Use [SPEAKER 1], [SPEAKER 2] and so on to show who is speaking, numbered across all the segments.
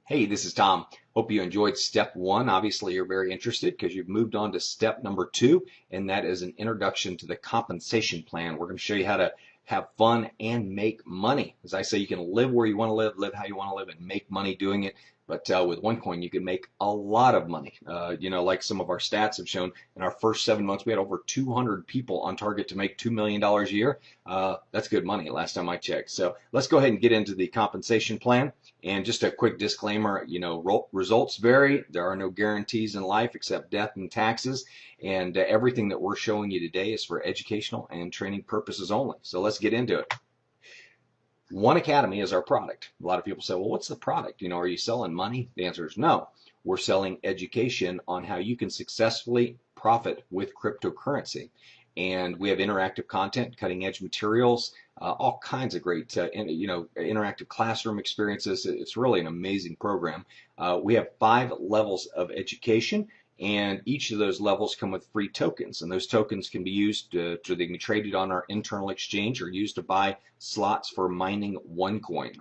[SPEAKER 1] Hey, this is Tom. Hope you enjoyed step one. Obviously, you're very interested because you've moved on to step number two, and that is an introduction to the compensation plan. We're going to show you how to have fun and make money. As I say, you can live where you want to live how you want to live, and make money doing it. But with Onecoin, you can make a lot of money. Like some of our stats have shown, in our first 7 months, we had over 200 people on target to make $2 million a year. That's good money last time I checked. So let's go ahead and get into the compensation plan. And just a quick disclaimer, results vary. There are no guarantees in life except death and taxes. And everything that we're showing you today is for educational and training purposes only. So let's get into it. One Academy is our product. A lot of people say, well, what's the product? Are you selling money? The answer is no. We're selling education on how you can successfully profit with cryptocurrency. And we have interactive content, cutting edge materials, all kinds of great, interactive classroom experiences. It's really an amazing program. We have 5 levels of education, and each of those levels come with free tokens, and those tokens can be used they can be traded on our internal exchange or used to buy slots for mining Onecoin.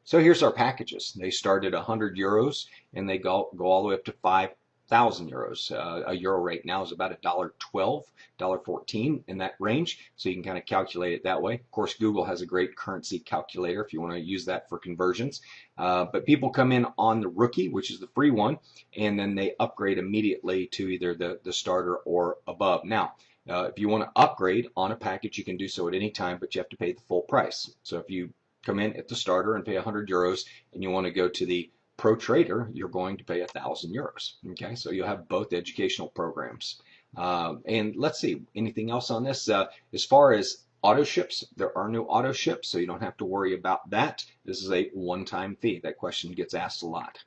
[SPEAKER 1] So here's our packages. They start at €100 and they go all the way up to 5,000 euros. A euro right now is about $1.12, $1.14 in that range. So you can kind of calculate it that way. Of course, Google has a great currency calculator if you want to use that for conversions. But people come in on the rookie, which is the free one, and then they upgrade immediately to either the starter or above. Now, if you want to upgrade on a package, you can do so at any time, but you have to pay the full price. So if you come in at the starter and pay €100 and you want to go to the Pro Trader, you're going to pay €1,000. Okay, so you'll have both educational programs. And let's see, anything else on this? As far as auto ships, there are no auto ships, so you don't have to worry about that. This is a one-time fee. That question gets asked a lot.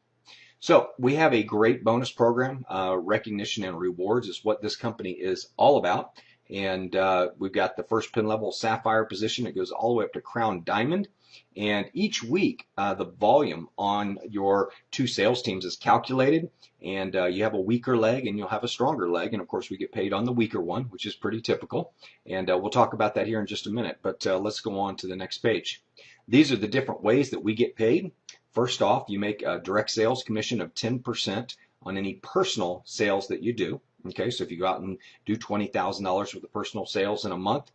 [SPEAKER 1] So we have a great bonus program. Recognition and rewards is what this company is all about. And we've got the first pin level Sapphire position. It goes all the way up to Crown Diamond. And each week, the volume on your 2 sales teams is calculated, and you have a weaker leg and you'll have a stronger leg. And of course, we get paid on the weaker one, which is pretty typical. And we'll talk about that here in just a minute. But let's go on to the next page. These are the different ways that we get paid. First off, you make a direct sales commission of 10% on any personal sales that you do. Okay, so if you go out and do $20,000 worth of personal sales in a month,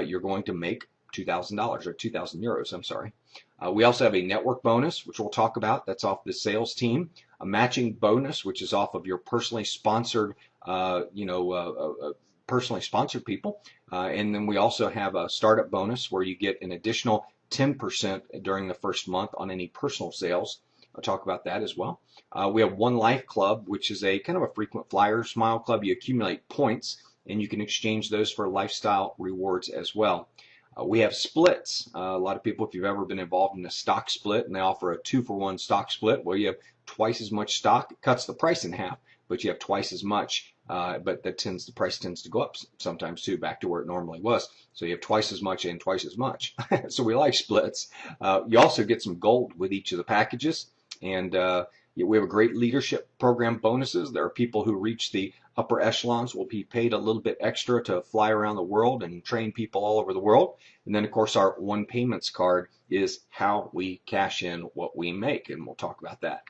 [SPEAKER 1] you're going to make $2,000 or 2,000 euros, I'm sorry. We also have a network bonus, which we'll talk about. That's off the sales team. A matching bonus, which is off of your personally sponsored, personally sponsored people. And then we also have a startup bonus where you get an additional 10% during the first month on any personal sales. I'll talk about that as well. We have Onelife Club, which is a kind of a frequent flyer smile club. You accumulate points and you can exchange those for lifestyle rewards as well. We have splits. A lot of people, if you've ever been involved in a stock split, and they offer a 2-for-1 stock split where you have twice as much stock. It cuts the price in half, but you have twice as much. But the price tends to go up sometimes too, back to where it normally was. So you have twice as much and twice as much. So we like splits. You also get some gold with each of the packages, and we have a great leadership program bonuses. There are people who reach the upper echelons will be paid a little bit extra to fly around the world and train people all over the world. And then, of course, our One Payments card is how we cash in what we make, and we'll talk about that.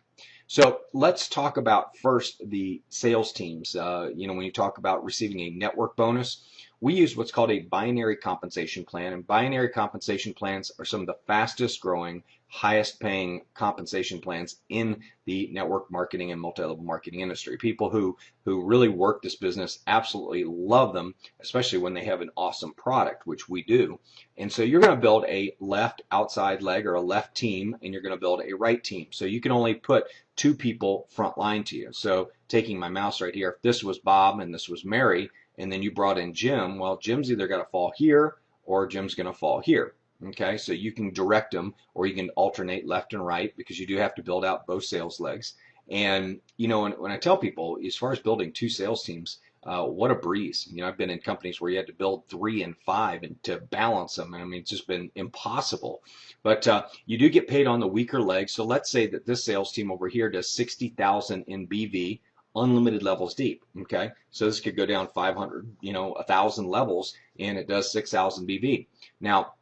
[SPEAKER 1] So let's talk about first the sales teams. When you talk about receiving a network bonus, we use what's called a binary compensation plan, and binary compensation plans are some of the fastest growing, highest paying compensation plans in the network marketing and multi-level marketing industry. People who really work this business absolutely love them, especially when they have an awesome product, which we do. And so you're going to build a left outside leg or a left team, and you're going to build a right team. So you can only put 2 people front line to you. So taking my mouse right here, if this was Bob and this was Mary, and then you brought in Jim, well, Jim's either got to fall here or Jim's going to fall here. Okay, so you can direct them or you can alternate left and right because you do have to build out both sales legs. And, when I tell people, as far as building 2 sales teams, what a breeze. I've been in companies where you had to build 3 and 5 and to balance them. I mean, it's just been impossible. But you do get paid on the weaker leg. So let's say that this sales team over here does 60,000 in BV, unlimited levels deep. Okay, so this could go down 500, 1,000 levels, and it does 6,000 BV. Now,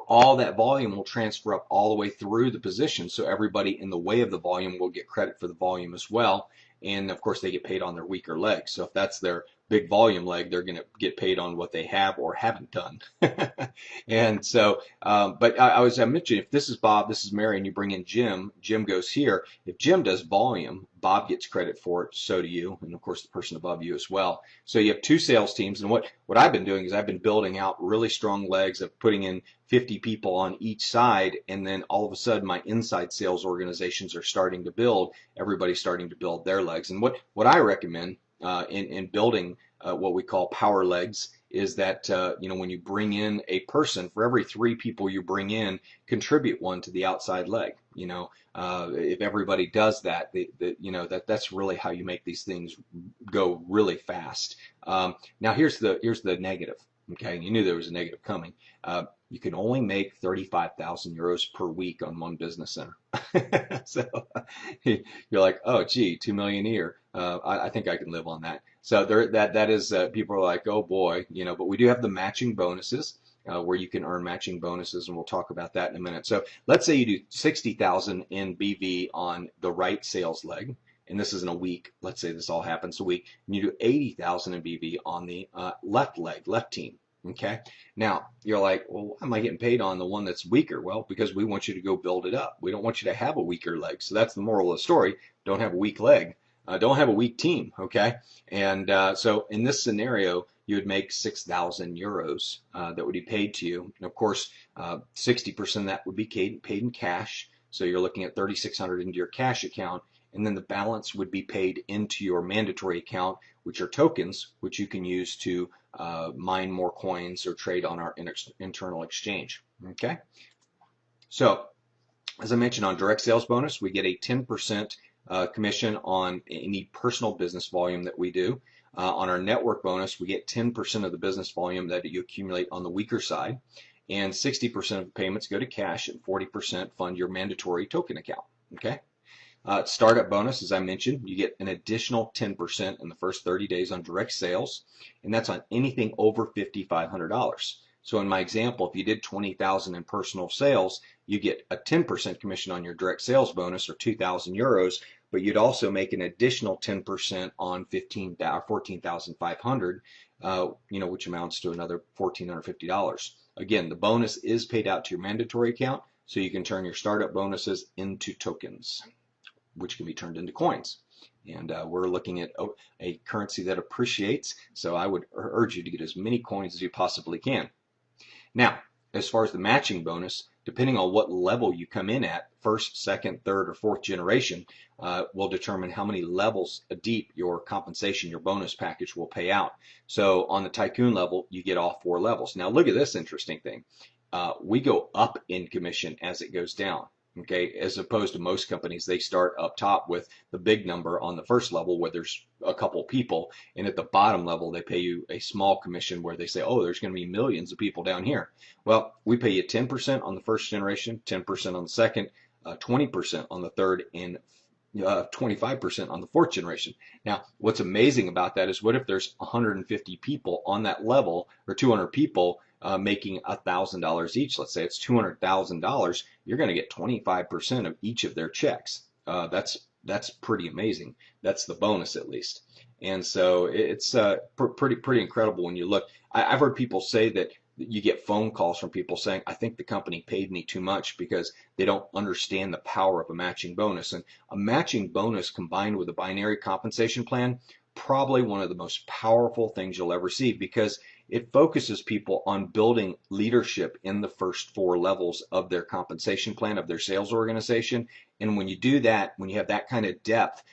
[SPEAKER 1] all that volume will transfer up all the way through the position. So everybody in the way of the volume will get credit for the volume as well. And of course, they get paid on their weaker leg. So if that's their big volume leg, they're going to get paid on what they have or haven't done. And so, but I mentioned, if this is Bob, this is Mary, and you bring in Jim, Jim goes here. If Jim does volume, Bob gets credit for it, so do you, and of course the person above you as well. So you have two sales teams, and what I've been doing is I've been building out really strong legs of putting in 50 people on each side, and then all of a sudden my inside sales organizations are starting to build. Everybody's starting to build their legs. And what I recommend in building what we call power legs is that when you bring in a person, for every 3 people you bring in, contribute 1 to the outside leg. If everybody does that, that's really how you make these things go really fast. Now here's the negative. Okay, you knew there was a negative coming. You can only make 35,000 euros per week on one business center. So you're like, oh, gee, 2 million a year. I think I can live on that. So that is people are like, oh boy, but we do have the matching bonuses where you can earn matching bonuses, and we'll talk about that in a minute. So let's say you do 60,000 in BV on the right sales leg, and this is in a week. Let's say this all happens a week, and you do 80,000 in BV on the left leg, left team. Okay. Now you're like, well, why am I getting paid on the one that's weaker? Well, because we want you to go build it up. We don't want you to have a weaker leg. So that's the moral of the story. Don't have a weak leg. Don't have a weak team. Okay. And so in this scenario, you would make 6,000 euros that would be paid to you. And of course, 60% of that would be paid in cash. So you're looking at 3,600 into your cash account. And then the balance would be paid into your mandatory account, which are tokens, which you can use to mine more coins or trade on our internal exchange. Okay. So as I mentioned, on direct sales bonus, we get a 10% commission on any personal business volume that we do. On our network bonus, we get 10% of the business volume that you accumulate on the weaker side, and 60% of the payments go to cash, and 40% fund your mandatory token account. Okay. Startup bonus, as I mentioned, you get an additional 10% in the first 30 days on direct sales, and that's on anything over $5,500. So in my example, if you did 20,000 in personal sales, you get a 10% commission on your direct sales bonus, or 2,000 euros, but you'd also make an additional 10% on 14,500, which amounts to another $1,450. Again, the bonus is paid out to your mandatory account, so you can turn your startup bonuses into tokens, which can be turned into coins. And we're looking at a currency that appreciates, so I would urge you to get as many coins as you possibly can. Now, as far as the matching bonus, depending on what level you come in at, first, second, third, or fourth generation, will determine how many levels deep your compensation, your bonus package will pay out. So on the tycoon level, you get all 4 levels. Now look at this interesting thing. We go up in commission as it goes down. Okay, as opposed to most companies, they start up top with the big number on the first level where there's a couple people, and at the bottom level they pay you a small commission where they say, oh, there's going to be millions of people down here. Well, we pay you 10% on the first generation, 10% on the second, 20% on the third, and 25% on the fourth generation. Now, what's amazing about that is, what if there's 150 people on that level, or 200 people making $1,000 each? Let's say it's $200,000. You're going to get 25% of each of their checks. That's pretty amazing. That's the bonus, at least. And so it's pretty incredible when you look. I've heard people say that you get phone calls from people saying, I think the company paid me too much, because they don't understand the power of a matching bonus. And a matching bonus combined with a binary compensation plan, probably one of the most powerful things you'll ever see, because it focuses people on building leadership in the first 4 levels of their compensation plan, of their sales organization. And when you do that, when you have that kind of depth,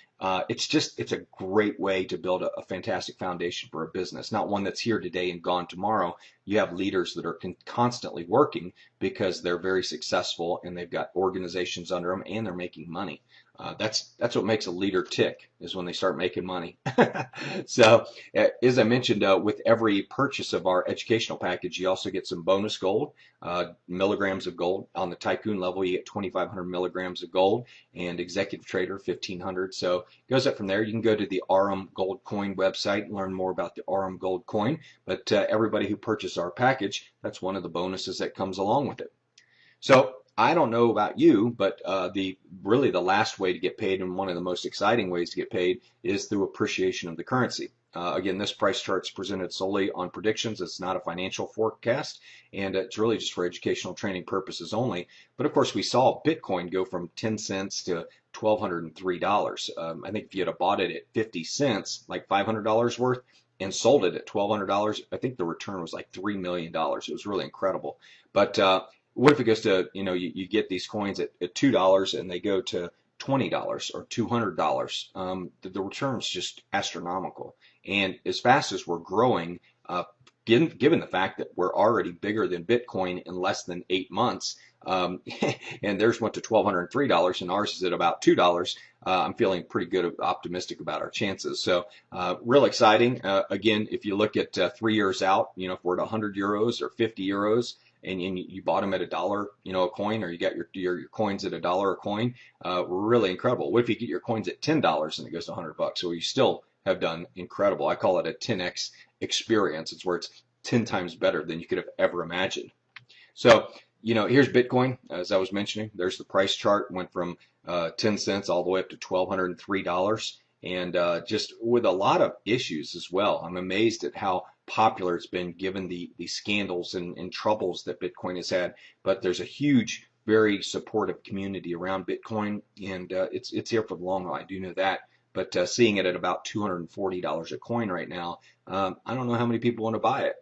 [SPEAKER 1] it's a great way to build a fantastic foundation for a business, not one that's here today and gone tomorrow. You have leaders that are constantly working because they're very successful and they've got organizations under them and they're making money. That's what makes a leader tick, is when they start making money. So as I mentioned, with every purchase of our educational package, you also get some bonus gold, milligrams of gold. On the tycoon level, you get 2,500 milligrams of gold, and executive trader 1,500. So it goes up from there. You can go to the RM Gold Coin website and learn more about the RM Gold Coin. But everybody who purchases our package, that's one of the bonuses that comes along with it. So I don't know about you, but the really the last way to get paid, and one of the most exciting ways to get paid, is through appreciation of the currency. Again, this price chart is presented solely on predictions. It's not a financial forecast, and it's really just for educational training purposes only. But of course, we saw Bitcoin go from 10 cents to $1,203. I think if you had bought it at 50 cents, like $500 worth, and sold it at $1,200, I think the return was like $3 million. It was really incredible. But what if it goes to, you get these coins at $2 and they go to $20 or $200? The return is just astronomical. And as fast as we're growing, given the fact that we're already bigger than Bitcoin in less than 8 months, and theirs went to $1,203 and ours is at about $2. I'm feeling pretty good, optimistic about our chances. So, real exciting. Again, if you look at 3 years out, if we're at 100 euros or 50 euros, and you bought them at $1, a coin, or you got your coins at $1 a coin, really incredible. What if you get your coins at $10 and it goes to $100? So you still have done incredible. I call it a 10x experience. It's where it's 10 times better than you could have ever imagined. So, here's Bitcoin. As I was mentioning, there's the price chart. Went from 10 cents all the way up to $1,203. And just with a lot of issues as well. I'm amazed at how popular it's been given the scandals and troubles that Bitcoin has had. But there's a huge, very supportive community around Bitcoin, and it's here for the long haul. I do know that. But seeing it at about $240 a coin right now, I don't know how many people want to buy it.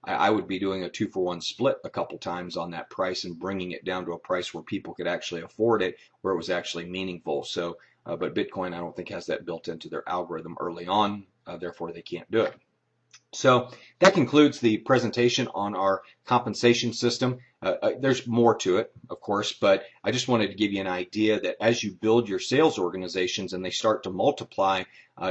[SPEAKER 1] I would be doing a 2-for-1 split a couple times on that price and bringing it down to a price where people could actually afford it, where it was actually meaningful. So, but Bitcoin, I don't think has that built into their algorithm early on, therefore they can't do it. So that concludes the presentation on our compensation system. There's more to it, of course, but I just wanted to give you an idea that as you build your sales organizations and they start to multiply,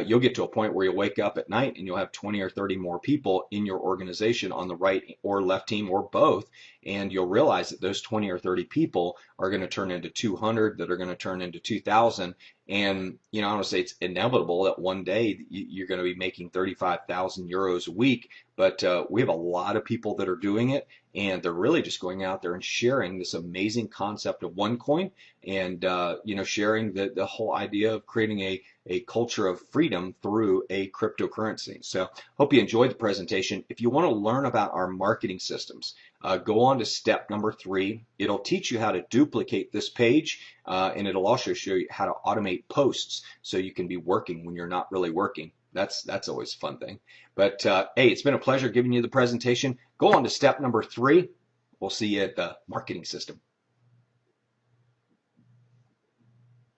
[SPEAKER 1] you'll get to a point where you'll wake up at night and you'll have 20 or 30 more people in your organization on the right or left team or both, and you'll realize that those 20 or 30 people are going to turn into 200, that are going to turn into 2,000. And, I want to say it's inevitable that one day you're going to be making 35,000 euros a week, but we have a lot of people that are doing it, and they're really just going out there and sharing this amazing concept of Onecoin, and, sharing the whole idea of creating a culture of freedom through a cryptocurrency. So hope you enjoyed the presentation. If you want to learn about our marketing systems, go on to step number 3. It'll teach you how to duplicate this page, and it'll also show you how to automate posts so you can be working when you're not really working. That's always a fun thing. But hey, it's been a pleasure giving you the presentation. Go on to step number 3. We'll see you at the marketing system.